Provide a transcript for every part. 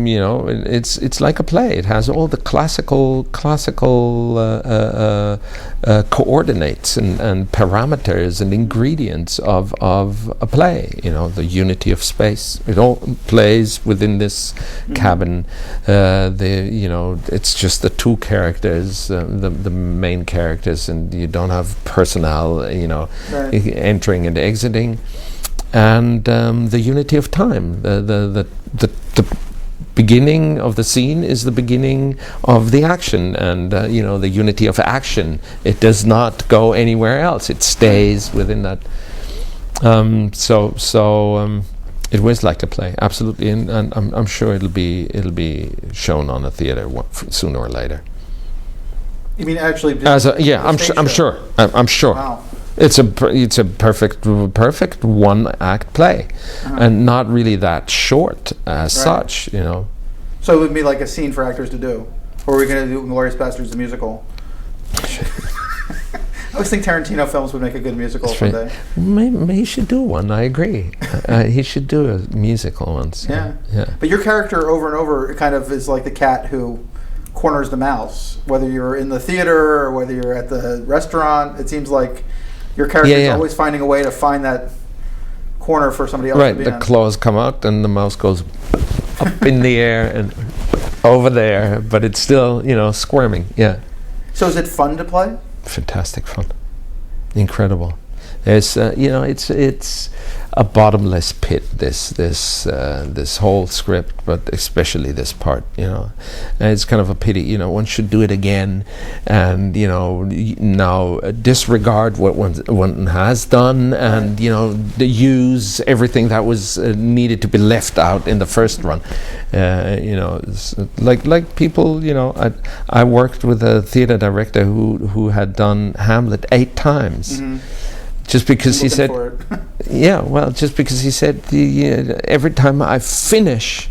it's like a play. It has all the classical coordinates and parameters and ingredients of a play. The unity of space. It all plays within this cabin. It's just the two characters, the main characters, and you don't have personnel, right, entering and exiting. And the unity of time. The beginning of the scene is the beginning of the action, and the unity of action. It does not go anywhere else. It stays within that. It was like a play, absolutely, and I'm sure it'll be shown on a theater sooner or later. You mean actually? I'm sure. I'm sure. Wow. It's a perfect one-act play, and not really that short as such, So it would be like a scene for actors to do, or are we going to do Inglourious Basterds the musical? I always think Tarantino films would make a good musical someday. Maybe he should do one. I agree. He should do a musical once. Yeah. But your character over and over kind of is like the cat who corners the mouse. Whether you're in the theater or whether you're at the restaurant, it seems like your character is always finding a way to find that corner for somebody else to be the claws come out and the mouse goes up in the air and over there, but it's still, squirming. Yeah. So is it fun to play? Fantastic fun. Incredible. There's, it's a bottomless pit. This whole script, but especially this part. And it's kind of a pity. One should do it again, and now disregard what one has done, and use everything that was needed to be left out in the first run. Like people. I worked with a theater director who had done Hamlet 8 times. Mm-hmm. Just because he said, just because he said, every time I finish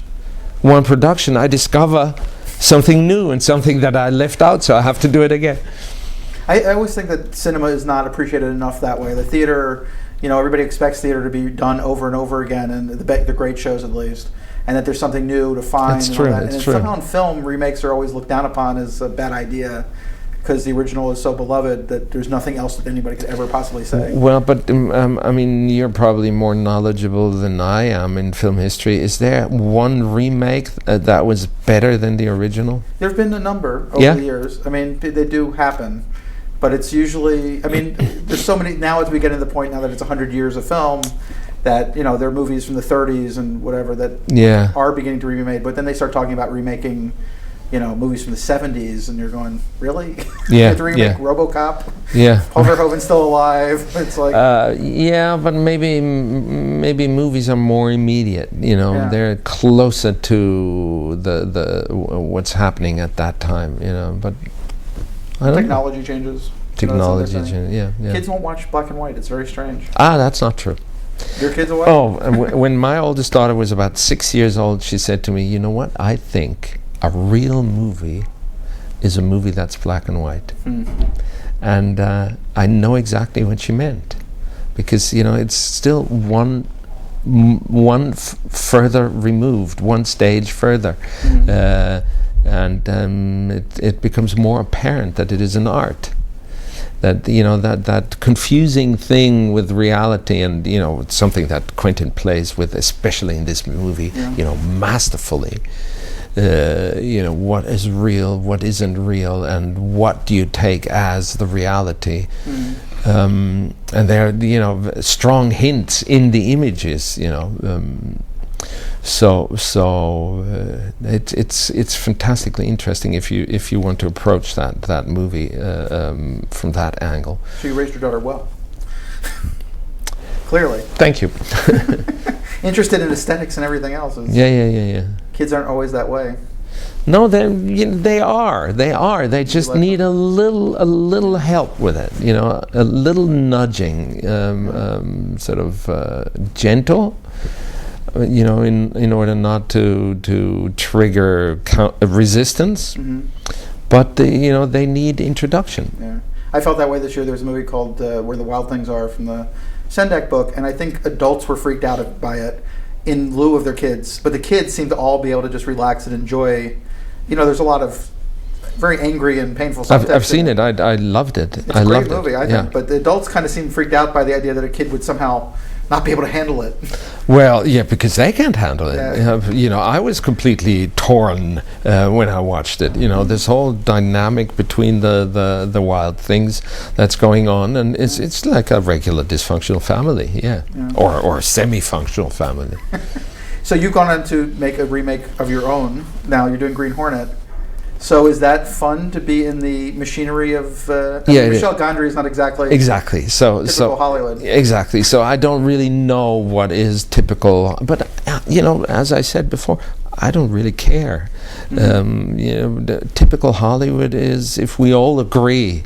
one production, I discover something new and something that I left out, so I have to do it again. I always think that cinema is not appreciated enough that way. The theater, everybody expects theater to be done over and over again, and the great shows at least, and that there's something new to find. That's true. And somehow in film, remakes are always looked down upon as a bad idea, because the original is so beloved that there's nothing else that anybody could ever possibly say. Well, but you're probably more knowledgeable than I am in film history. Is there one remake that was better than the original? There have been a number over the years. They do happen, but it's usually. There's so many now as we get to the point now that it's 100 years of film. That there are movies from the 30s and whatever that are beginning to be remade, but then they start talking about remaking. Movies from the 70s, and you're going, really? You have to remake RoboCop? Yeah. Paul Verhoeven's still alive. It's like... but maybe movies are more immediate. They're closer to the what's happening at that time. But technology changes. Technology changes. Yeah. Kids won't watch black and white. It's very strange. That's not true. Your kids will watch? Oh, when my oldest daughter was about 6 years old, she said to me, "You know what? I think a real movie is a movie that's black and white." And I know exactly what she meant, because it's still one further removed, one stage further, and it becomes more apparent that it is an art. That that confusing thing with reality, and it's something that Quentin plays with, especially in this movie, masterfully. What is real, what isn't real, and what do you take as the reality? And there are strong hints in the images. It's fantastically interesting if you want to approach that movie from that angle. So you raised your daughter well. Clearly. Thank you. Interested in aesthetics and everything else. Yeah. Kids aren't always that way. No, they are. They just need a little help with it. A little nudging, sort of gentle. In order not to trigger resistance, but they need introduction. Yeah, I felt that way this year. There was a movie called Where the Wild Things Are from the Sendak book, and I think adults were freaked out by it. in lieu of their kids, but the kids seem to all be able to just relax and enjoy. There's a lot of very angry and painful subtext. I've seen it. I loved it. It's a great movie, I think. But the adults kind of seem freaked out by the idea that a kid would somehow not be able to handle it. Well, yeah, because they can't handle it. Yeah. I was completely torn when I watched it. This whole dynamic between the wild things that's going on, and it's like a regular dysfunctional family, or semi-functional family. So you've gone on to make a remake of your own. Now you're doing Green Hornet. So is that fun to be in the machinery of? Michel Gondry is not exactly typical Hollywood. Exactly. So I don't really know what is typical, but as I said before, I don't really care. Mm-hmm. The typical Hollywood is if we all agree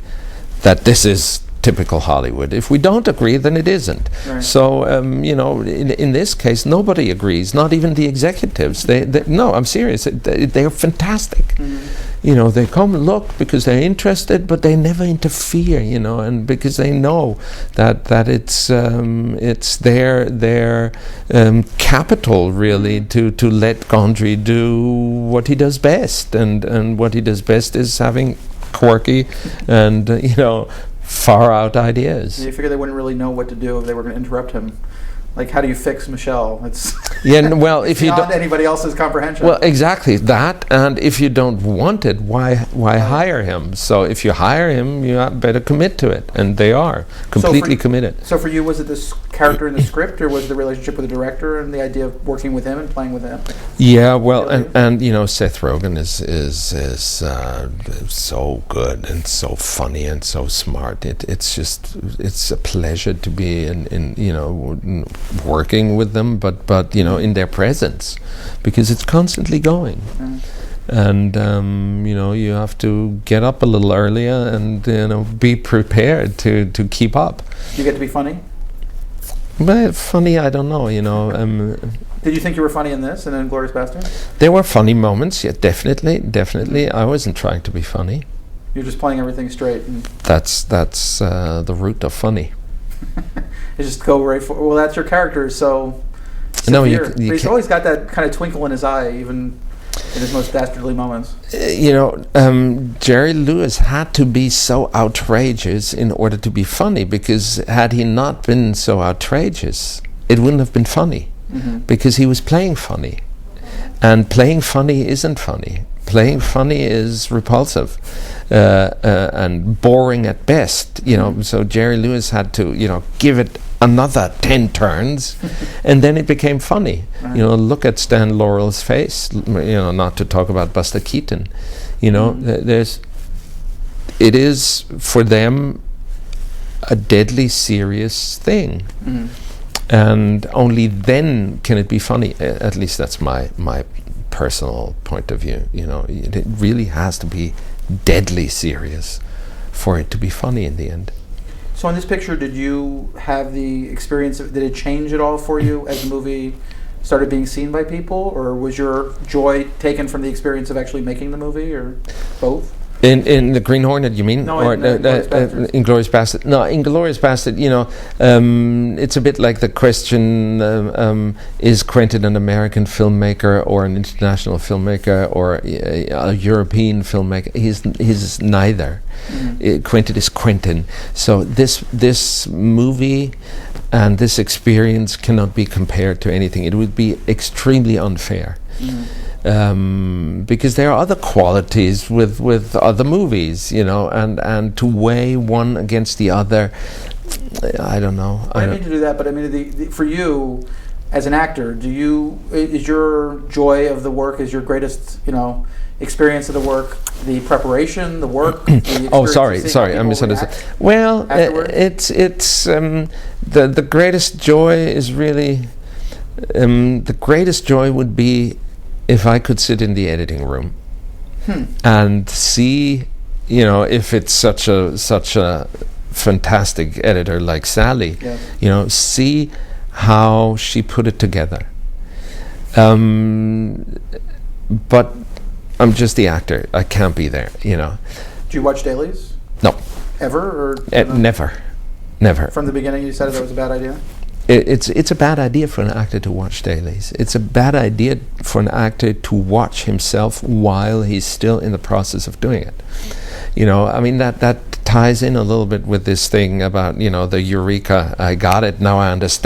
that this is typical Hollywood. If we don't agree, then it isn't. Right. So, in this case, nobody agrees, not even the executives. No, I'm serious. They're fantastic. Mm-hmm. They come look because they're interested, but they never interfere, and because they know that it's their capital, really, to let Gondry do what he does best. And what he does best is having quirky and, far out ideas. You figure they wouldn't really know what to do if they were going to interrupt him. Like, how do you fix Michel? It's if you beyond anybody else's comprehension. Well, exactly that. And if you don't want it, why hire him? So if you hire him, you better commit to it, and they are completely committed. So for you, was it this character in the script, or was it the relationship with the director and the idea of working with him and playing with him? Yeah, well, and Seth Rogen is so good and so funny and so smart. It's a pleasure to be in working with them, but in their presence, because it's constantly going. And you have to get up a little earlier and be prepared to keep up. Do you get to be funny? Well, funny, I don't know. Did you think you were funny in this and in Inglourious Basterds? There were funny moments. Yeah, definitely. I wasn't trying to be funny. You're just playing everything straight. And that's the root of funny. You just go right for. Well, that's your character, so. No, but he's always got that kind of twinkle in his eye, even in his most dastardly moments. Jerry Lewis had to be so outrageous in order to be funny, because had he not been so outrageous, it wouldn't have been funny, because he was playing funny, and playing funny isn't funny. Playing funny is repulsive and boring at best. So Jerry Lewis had to give it another 10 turns, and then it became funny. Look at Stan Laurel's face. Not to talk about Buster Keaton. It is for them a deadly serious thing, and only then can it be funny. At least that's my personal point of view. It really has to be deadly serious for it to be funny in the end. So in this picture, did you have the experience did it change at all for you as the movie started being seen by people, or was your joy taken from the experience of actually making the movie, or both? In the Green Hornet, you mean? No, or Inglourious Basterds. No, Inglourious Basterds. It's a bit like the question: is Quentin an American filmmaker or an international filmmaker or a European filmmaker? He's neither. Quentin is Quentin. So this movie and this experience cannot be compared to anything. It would be extremely unfair. Because there are other qualities with other movies, and to weigh one against the other, I don't know. I mean to do that, but I mean, for you as an actor, is your joy of the work, is your greatest, experience of the work, the preparation, the work? Sorry, I misunderstood. Well, it's the greatest joy is really the greatest joy would be if I could sit in the editing room and see, if it's such a fantastic editor like Sally, see how she put it together. But I'm just the actor. I can't be there, Do you watch dailies? No. Ever? Or Never. From the beginning you said that was a bad idea? it's a bad idea for an actor to watch dailies. It's a bad idea for an actor to watch himself while he's still in the process of doing it. I mean, that ties in a little bit with this thing about, the eureka, I got it, now I understand.